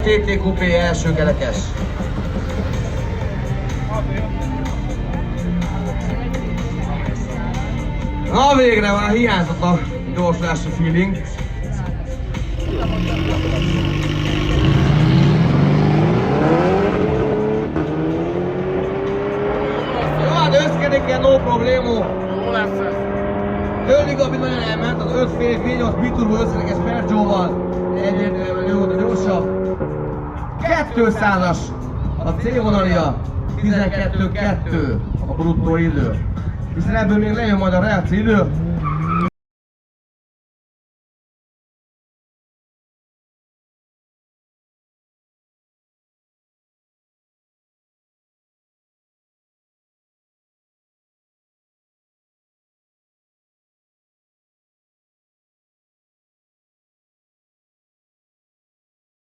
TT kupé első kerekes. Na végre már hiányzott a gyorsulási feeling. Jó, hát összkerékkel no problémo. Jó lesz ez. Tőlig, ami nagyon elment, az 5 fél V8 BiTurbo összerekes Peugeot-val. Egyértelműen ő volt a gyorsabb. 200-as a C-vonalia, 12.2 a bruttó idő. Hiszen ebből még lejön majd a reakció idő,